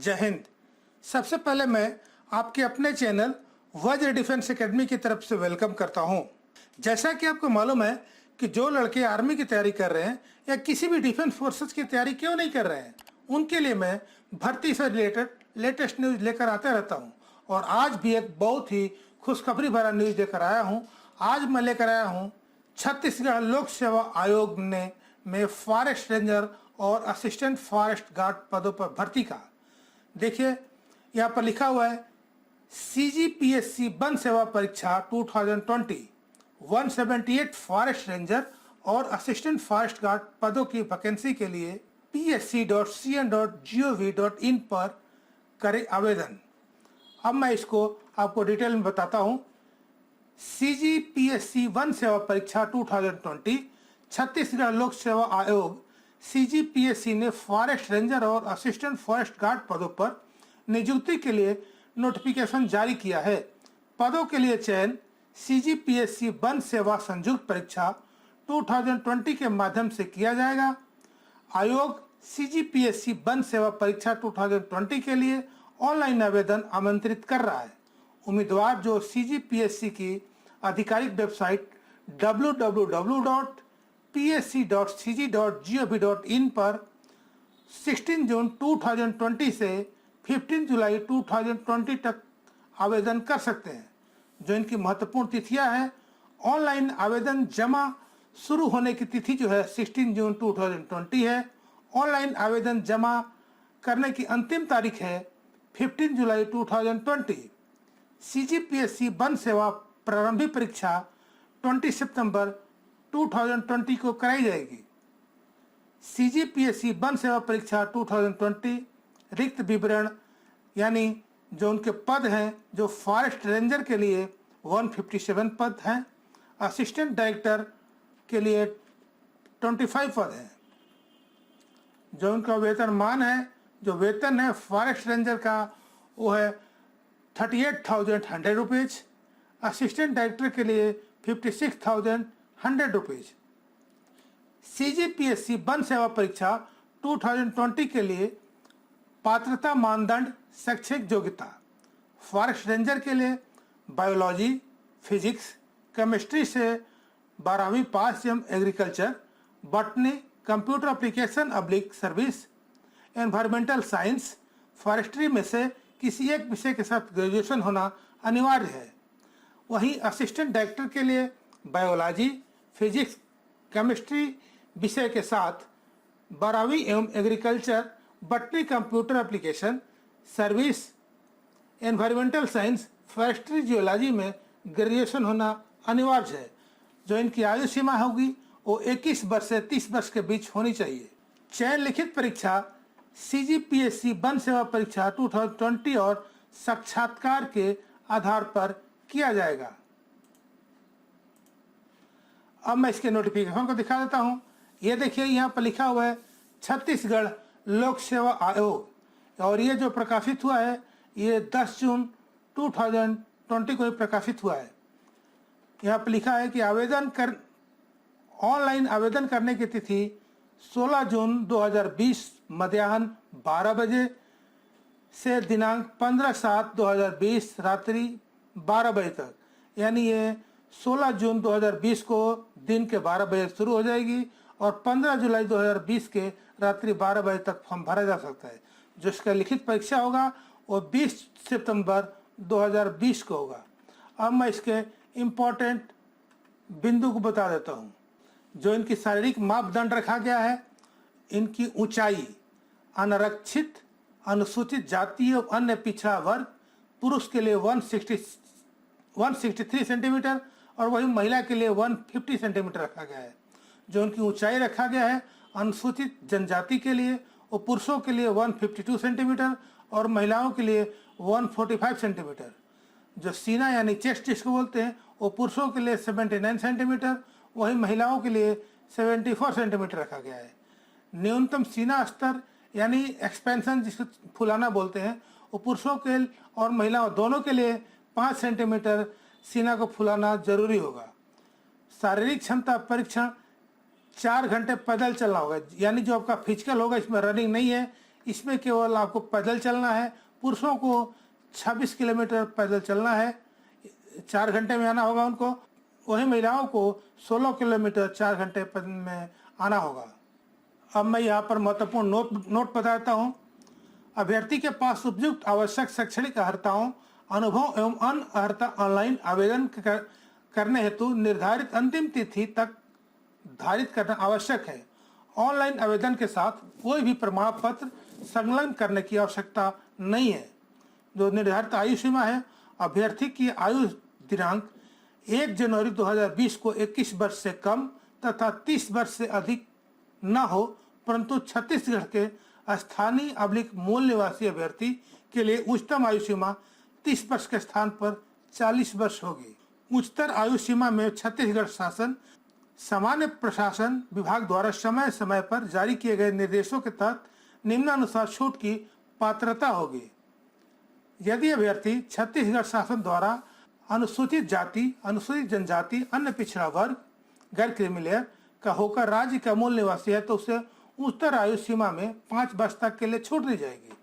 जय हिंद। सबसे पहले मैं आपके अपने चैनल वज्र डिफेंस एकेडमी की तरफ से वेलकम करता हूं। जैसा कि आपको मालूम है कि जो लड़के आर्मी की तैयारी कर रहे हैं या किसी भी डिफेंस फोर्सेस की तैयारी क्यों नहीं कर रहे हैं, उनके लिए मैं भर्ती से रिलेटेड लेटेस्ट न्यूज़ लेकर आता रहता हूं। और आज भी एक बहुत ही खुशखबरी भरा न्यूज़ लेकर आया हूं। आज मैं लेकर आया हूं छत्तीसगढ़ लोक सेवा आयोग ने में फॉरेस्ट रेंजर और असिस्टेंट फॉरेस्ट गार्ड पदों पर भर्ती का। देखिए यहाँ पर लिखा हुआ है CGPSC वन सेवा परीक्षा 2020 178 फॉरेस्ट रेंजर और असिस्टेंट फॉरेस्ट गार्ड पदों की वैकेंसी के लिए psc.cn.gov.in पर करें आवेदन। अब मैं इसको आपको डिटेल में बताता हूँ। CGPSC वन सेवा परीक्षा 2020 छत्तीसगढ़ लोक सेवा आयोग CGPSC ने फॉरेस्ट रेंजर और असिस्टेंट फॉरेस्ट गार्ड पदों पर नियुक्ति के लिए नोटिफिकेशन जारी किया है। पदों के लिए चयन CGPSC वन सेवा संयुक्त परीक्षा 2020 के माध्यम से किया जाएगा। आयोग CGPSC वन सेवा परीक्षा 2020 के लिए ऑनलाइन आवेदन आमंत्रित कर रहा है। उम्मीदवार जो CGPSC की आधिकारिक वेबसाइट www.psc.cg.gov.in पर 16 जून 2020 से 15 जुलाई 2020 तक आवेदन कर सकते हैं। जो इनकी महत्वपूर्ण तिथियां हैं, ऑनलाइन आवेदन जमा शुरू होने की तिथि जो है 16 जून 2020 है। ऑनलाइन आवेदन जमा करने की अंतिम तारीख है 15 जुलाई 2020। CGPSC वन सेवा प्रारंभिक परीक्षा 20 सितंबर 2020 को कराई जाएगी। CGPSC वन सेवा परीक्षा 2020 रिक्त विवरण यानी जो उनके पद हैं, जो फॉरेस्ट रेंजर के लिए 157 पद हैं, असिस्टेंट डायरेक्टर के लिए 25 पद हैं। जो उनका वेतनमान है, जो वेतन है फॉरेस्ट रेंजर का वो है 38,100 रुपीज़, असिस्टेंट डायरेक्टर के लिए 56,100 रुपीज़। CGPSC वन सेवा परीक्षा 2020 के लिए पात्रता मानदंड शैक्षिक योग्यता। फॉरेस्ट रेंजर के लिए बायोलॉजी, फिजिक्स, केमिस्ट्री से 12वीं पास एवं agriculture, botany, computer application oblique service, environmental science, forestry में से किसी एक विषय के साथ ग्रेजुएशन होना अनिवार्य है। वहीं असिस्टेंट डायरेक्टर के लिए बायोलॉजी, फिजिक्स, केमिस्ट्री विषय के साथ 12वीं एवं agriculture, botany, computer application service, environmental science, forestry geology में ग्रेजुएशन होना अनिवार्य है। जो इनकी आयु सीमा होगी वो 21 वर्ष से 30 वर्ष के बीच होनी चाहिए। चयन लिखित परीक्षा CGPSC वन सेवा परीक्षा 2020 और साक्षात्कार के आधार पर किया जाएगा। अब मैं इसके नोटिफिकेशन को दिखा देता हूँ। ये देखिए यहाँ पर लिखा हुआ है छत्तीसगढ़ लोक सेवा आयोग, और ये जो प्रकाशित हुआ है ये 10 जून 2020 को प्रकाशित हुआ है। यहाँ पर लिखा है कि ऑनलाइन आवेदन करने की तिथि 16 जून 2020 मध्याह्न 12 बजे से दिनांक 15/7/2020 रात्रि 12 बजे तक, यानी ये 16 जून 2020 को दिन के 12 बजे शुरू हो जाएगी और 15 जुलाई 2020 के रात्रि 12 बजे तक फॉर्म भरा जा सकता है। जो इसका लिखित परीक्षा होगा वो 20 सितंबर 2020 को होगा। अब मैं इसके इम्पोर्टेंट बिंदु को बता देता हूँ। जो इनकी शारीरिक मापदंड रखा गया है, इनकी ऊंचाई अनारक्षित, अनुसूचित जाति और अन्य पिछड़ा वर्ग पुरुष के लिए 163 सेंटीमीटर और वही महिला के लिए 150 सेंटीमीटर रखा गया है। जो उनकी ऊंचाई रखा गया है अनुसूचित जनजाति के लिए वो पुरुषों के लिए 152 सेंटीमीटर और महिलाओं के लिए 145 सेंटीमीटर। जो सीना यानी चेस्ट जिसको बोलते हैं वो पुरुषों के लिए 79 सेंटीमीटर, वही महिलाओं के लिए 74 सेंटीमीटर रखा गया है। न्यूनतम सीना स्तर यानी एक्सपेंशन जिसको फुलाना बोलते हैं वो पुरुषों के और महिलाओं दोनों के लिए 5 सेंटीमीटर सीना को फुलाना जरूरी होगा। शारीरिक क्षमता परीक्षण 4 घंटे पैदल चलना होगा, यानी जो आपका फिजिकल होगा इसमें रनिंग नहीं है, इसमें केवल आपको पैदल चलना है। पुरुषों को 26 किलोमीटर पैदल चलना है, 4 घंटे में आना होगा उनको। वहीं महिलाओं को 16 किलोमीटर 4 घंटे में आना होगा। अब मैं यहाँ पर महत्वपूर्ण नोट बताता हूँ। अभ्यर्थी के पास उपयुक्त आवश्यक शैक्षणिक अर्हताओं, अनुभव एवं अन्य अर्हता ऑनलाइन आवेदन करने हेतु निर्धारित अंतिम तिथि तक धारित करना आवश्यक है। ऑनलाइन आवेदन के साथ कोई भी प्रमाण पत्र संलग्न करने की आवश्यकता नहीं है। जो निर्धारित आयु सीमा है, अभ्यर्थी की आयु दिनांक 1 जनवरी 2020 को 21 वर्ष से कम तथा 30 वर्ष से अधिक न हो, परंतु छत्तीसगढ़ के स्थानीय मूल निवासी अभ्यर्थी के लिए उच्चतम आयु सीमा 30 वर्ष के स्थान पर 40 वर्ष होगी। उच्चतर आयु सीमा में छत्तीसगढ़ शासन सामान्य प्रशासन विभाग द्वारा समय समय पर जारी किए गए निर्देशों के तहत निम्नानुसार छूट की पात्रता होगी। यदि अभ्यर्थी छत्तीसगढ़ शासन द्वारा अनुसूचित जाति, अनुसूचित जनजाति, अन्य पिछड़ा वर्ग, गैर क्रीमी लेयर का होकर राज्य का मूल निवासी है तो उसे उच्चतर आयु सीमा में 5 वर्ष तक के लिए छूट दी जाएगी।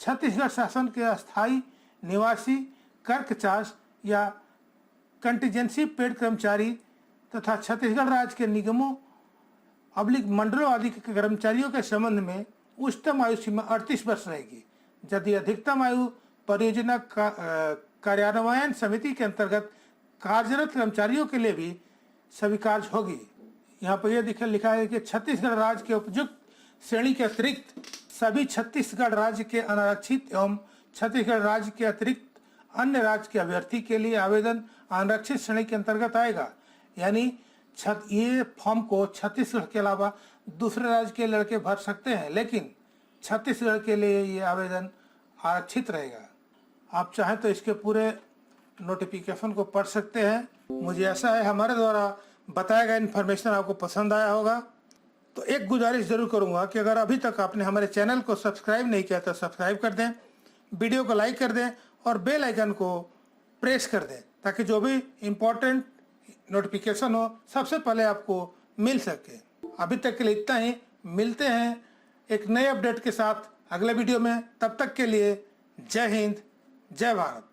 छत्तीसगढ़ शासन के अस्थायी निवासी, कर्कचास या कंटीजेंसी पेड कर्मचारी तथा छत्तीसगढ़ राज्य के निगमों मंडलों आदि के कर्मचारियों के संबंध में उच्चतम आयु सीमा 38 वर्ष रहेगी। यदि अधिकतम आयु परियोजना कार्यान्वयन समिति के अंतर्गत कार्यरत कर्मचारियों के लिए भी स्वीकार्य होगी। यहाँ पर यह लिखा है कि छत्तीसगढ़ राज्य के उपयुक्त श्रेणी के अतिरिक्त सभी छत्तीसगढ़ राज्य के अनारक्षित एवं छत्तीसगढ़ राज्य के अतिरिक्त अन्य राज्य के अभ्यर्थी के लिए आवेदन आरक्षित श्रेणी के अंतर्गत आएगा। यानी ये फॉर्म को छत्तीसगढ़ के अलावा दूसरे राज्य के लड़के भर सकते हैं, लेकिन छत्तीसगढ़ के लिए ये आवेदन आरक्षित रहेगा। आप चाहें तो इसके पूरे नोटिफिकेशन को पढ़ सकते हैं। मुझे ऐसा है हमारे द्वारा बताया गया इन्फॉर्मेशन आपको पसंद आया होगा। तो एक गुजारिश जरूर करूंगा कि अगर अभी तक आपने हमारे चैनल को सब्सक्राइब नहीं किया तो सब्सक्राइब कर दें, वीडियो को लाइक कर दें और बेल आइकन को प्रेस कर दें ताकि जो भी इम्पोर्टेंट नोटिफिकेशन हो सबसे पहले आपको मिल सके। अभी तक के लिए इतना ही। मिलते हैं एक नए अपडेट के साथ अगले वीडियो में। तब तक के लिए जय हिंद, जय भारत।